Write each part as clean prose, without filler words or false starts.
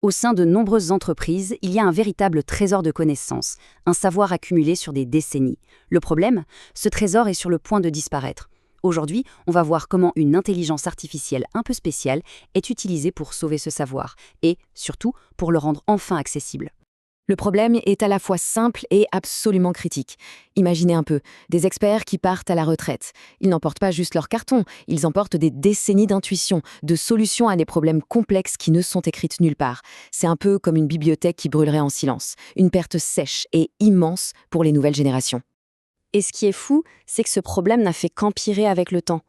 Au sein de nombreuses entreprises, il y a un véritable trésor de connaissances, un savoir accumulé sur des décennies. Le problème, ce trésor est sur le point de disparaître. Aujourd'hui, on va voir comment une intelligence artificielle un peu spéciale est utilisée pour sauver ce savoir et, surtout, pour le rendre enfin accessible. Le problème est à la fois simple et absolument critique. Imaginez un peu, des experts qui partent à la retraite. Ils n'emportent pas juste leur carton, ils emportent des décennies d'intuition, de solutions à des problèmes complexes qui ne sont écrites nulle part. C'est un peu comme une bibliothèque qui brûlerait en silence. Une perte sèche et immense pour les nouvelles générations. Et ce qui est fou, c'est que ce problème n'a fait qu'empirer avec le temps.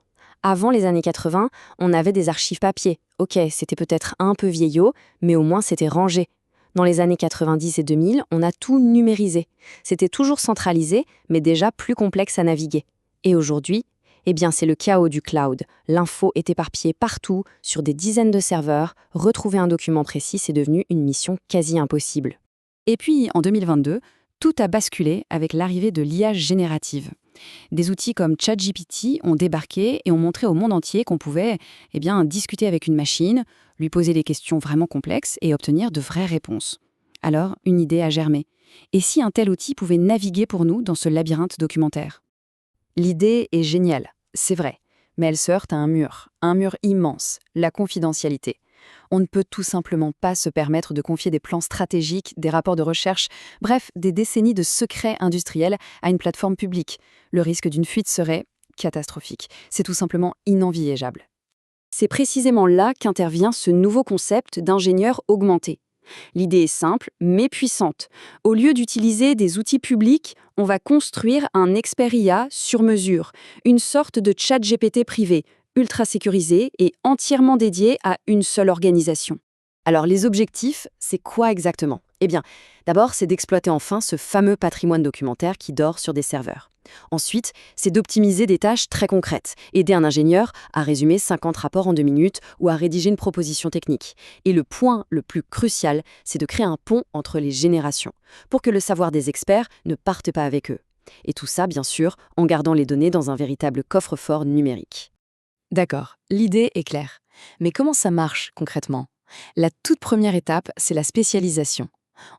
Avant les années 80, on avait des archives papier. Ok, c'était peut-être un peu vieillot, mais au moins c'était rangé. Dans les années 90 et 2000, on a tout numérisé. C'était toujours centralisé, mais déjà plus complexe à naviguer. Et aujourd'hui, eh bien c'est le chaos du cloud. L'info est éparpillée partout, sur des dizaines de serveurs. Retrouver un document précis, c'est devenu une mission quasi impossible. Et puis, en 2022, tout a basculé avec l'arrivée de l'IA générative. Des outils comme ChatGPT ont débarqué et ont montré au monde entier qu'on pouvait discuter avec une machine, lui poser des questions vraiment complexes et obtenir de vraies réponses. Alors, une idée a germé. Et si un tel outil pouvait naviguer pour nous dans ce labyrinthe documentaire? L'idée est géniale, c'est vrai, mais elle se heurte à un mur immense, la confidentialité. On ne peut tout simplement pas se permettre de confier des plans stratégiques, des rapports de recherche, bref, des décennies de secrets industriels à une plateforme publique. Le risque d'une fuite serait catastrophique. C'est tout simplement inenvisageable. C'est précisément là qu'intervient ce nouveau concept d'ingénieur augmenté. L'idée est simple, mais puissante. Au lieu d'utiliser des outils publics, on va construire un expert IA sur mesure, une sorte de chat GPT privé, ultra sécurisé et entièrement dédié à une seule organisation. Alors les objectifs, c'est quoi exactement? Eh bien, d'abord, c'est d'exploiter enfin ce fameux patrimoine documentaire qui dort sur des serveurs. Ensuite, c'est d'optimiser des tâches très concrètes, aider un ingénieur à résumer 50 rapports en 2 minutes ou à rédiger une proposition technique. Et le point le plus crucial, c'est de créer un pont entre les générations, pour que le savoir des experts ne parte pas avec eux. Et tout ça, bien sûr, en gardant les données dans un véritable coffre-fort numérique. D'accord, l'idée est claire. Mais comment ça marche concrètement? La toute première étape, c'est la spécialisation.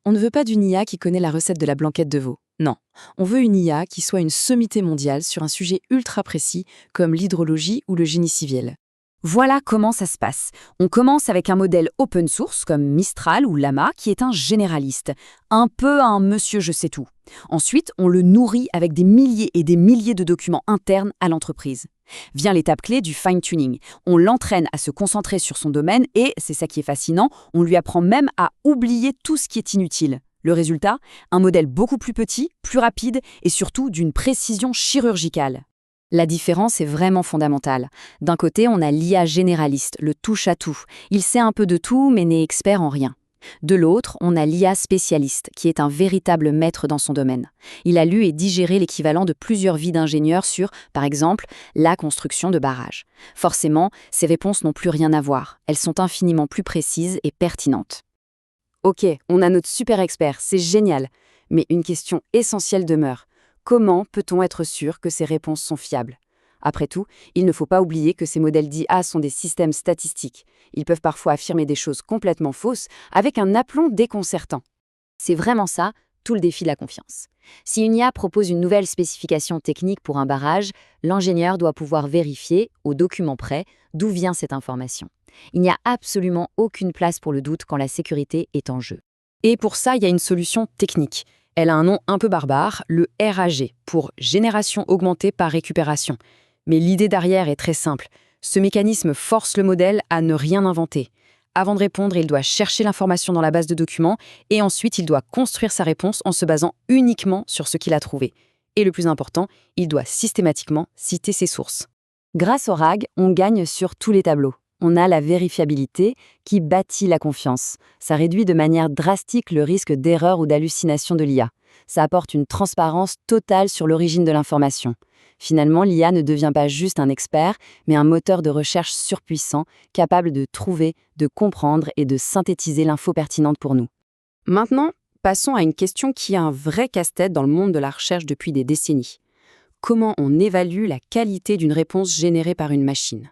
On ne veut pas d'une IA qui connaît la recette de la blanquette de veau. Non, on veut une IA qui soit une sommité mondiale sur un sujet ultra précis comme l'hydrologie ou le génie civil. Voilà comment ça se passe. On commence avec un modèle open source comme Mistral ou Llama qui est un généraliste, un peu un monsieur je sais tout. Ensuite, on le nourrit avec des milliers et des milliers de documents internes à l'entreprise. Vient l'étape clé du fine-tuning. On l'entraîne à se concentrer sur son domaine et, c'est ça qui est fascinant, on lui apprend même à oublier tout ce qui est inutile. Le résultat, un modèle beaucoup plus petit, plus rapide et surtout d'une précision chirurgicale. La différence est vraiment fondamentale. D'un côté, on a l'IA généraliste, le touche-à-tout. Il sait un peu de tout, mais n'est expert en rien. De l'autre, on a l'IA spécialiste, qui est un véritable maître dans son domaine. Il a lu et digéré l'équivalent de plusieurs vies d'ingénieurs sur, par exemple, la construction de barrages. Forcément, ces réponses n'ont plus rien à voir. Elles sont infiniment plus précises et pertinentes. Ok, on a notre super expert, c'est génial. Mais une question essentielle demeure. Comment peut-on être sûr que ces réponses sont fiables? Après tout, il ne faut pas oublier que ces modèles d'IA sont des systèmes statistiques. Ils peuvent parfois affirmer des choses complètement fausses avec un aplomb déconcertant. C'est vraiment ça, tout le défi de la confiance. Si une IA propose une nouvelle spécification technique pour un barrage, l'ingénieur doit pouvoir vérifier, au document près, d'où vient cette information. Il n'y a absolument aucune place pour le doute quand la sécurité est en jeu. Et pour ça, il y a une solution technique. Elle a un nom un peu barbare, le RAG, pour génération augmentée par récupération. Mais l'idée derrière est très simple. Ce mécanisme force le modèle à ne rien inventer. Avant de répondre, il doit chercher l'information dans la base de documents et ensuite il doit construire sa réponse en se basant uniquement sur ce qu'il a trouvé. Et le plus important, il doit systématiquement citer ses sources. Grâce au RAG, on gagne sur tous les tableaux. On a la vérifiabilité qui bâtit la confiance. Ça réduit de manière drastique le risque d'erreur ou d'hallucination de l'IA. Ça apporte une transparence totale sur l'origine de l'information. Finalement, l'IA ne devient pas juste un expert, mais un moteur de recherche surpuissant, capable de trouver, de comprendre et de synthétiser l'info pertinente pour nous. Maintenant, passons à une question qui est un vrai casse-tête dans le monde de la recherche depuis des décennies. Comment on évalue la qualité d'une réponse générée par une machine ?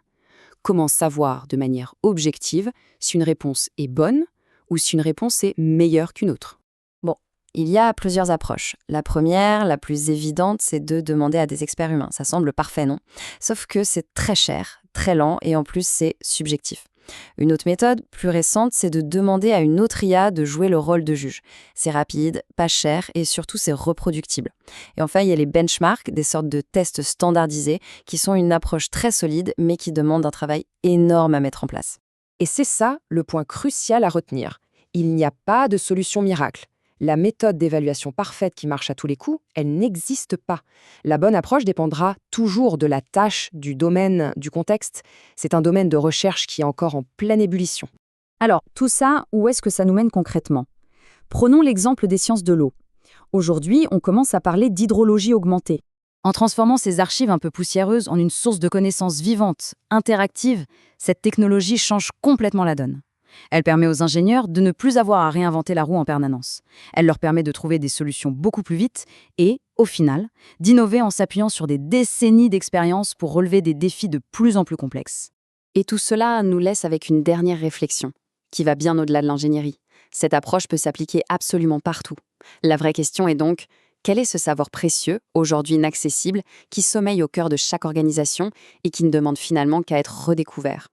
Comment savoir de manière objective si une réponse est bonne ou si une réponse est meilleure qu'une autre. Bon, il y a plusieurs approches. La première, la plus évidente, c'est de demander à des experts humains. Ça semble parfait, non? Sauf que c'est très cher, très lent et en plus c'est subjectif. Une autre méthode, plus récente, c'est de demander à une autre IA de jouer le rôle de juge. C'est rapide, pas cher et surtout c'est reproductible. Et enfin, il y a les benchmarks, des sortes de tests standardisés qui sont une approche très solide mais qui demandent un travail énorme à mettre en place. Et c'est ça le point crucial à retenir. Il n'y a pas de solution miracle. La méthode d'évaluation parfaite qui marche à tous les coups, elle n'existe pas. La bonne approche dépendra toujours de la tâche, du domaine, du contexte. C'est un domaine de recherche qui est encore en pleine ébullition. Alors, tout ça, où est-ce que ça nous mène concrètement? Prenons l'exemple des sciences de l'eau. Aujourd'hui, on commence à parler d'hydrologie augmentée. En transformant ces archives un peu poussiéreuses en une source de connaissances vivantes, interactives, cette technologie change complètement la donne. Elle permet aux ingénieurs de ne plus avoir à réinventer la roue en permanence. Elle leur permet de trouver des solutions beaucoup plus vite et, au final, d'innover en s'appuyant sur des décennies d'expérience pour relever des défis de plus en plus complexes. Et tout cela nous laisse avec une dernière réflexion, qui va bien au-delà de l'ingénierie. Cette approche peut s'appliquer absolument partout. La vraie question est donc, quel est ce savoir précieux, aujourd'hui inaccessible, qui sommeille au cœur de chaque organisation et qui ne demande finalement qu'à être redécouvert?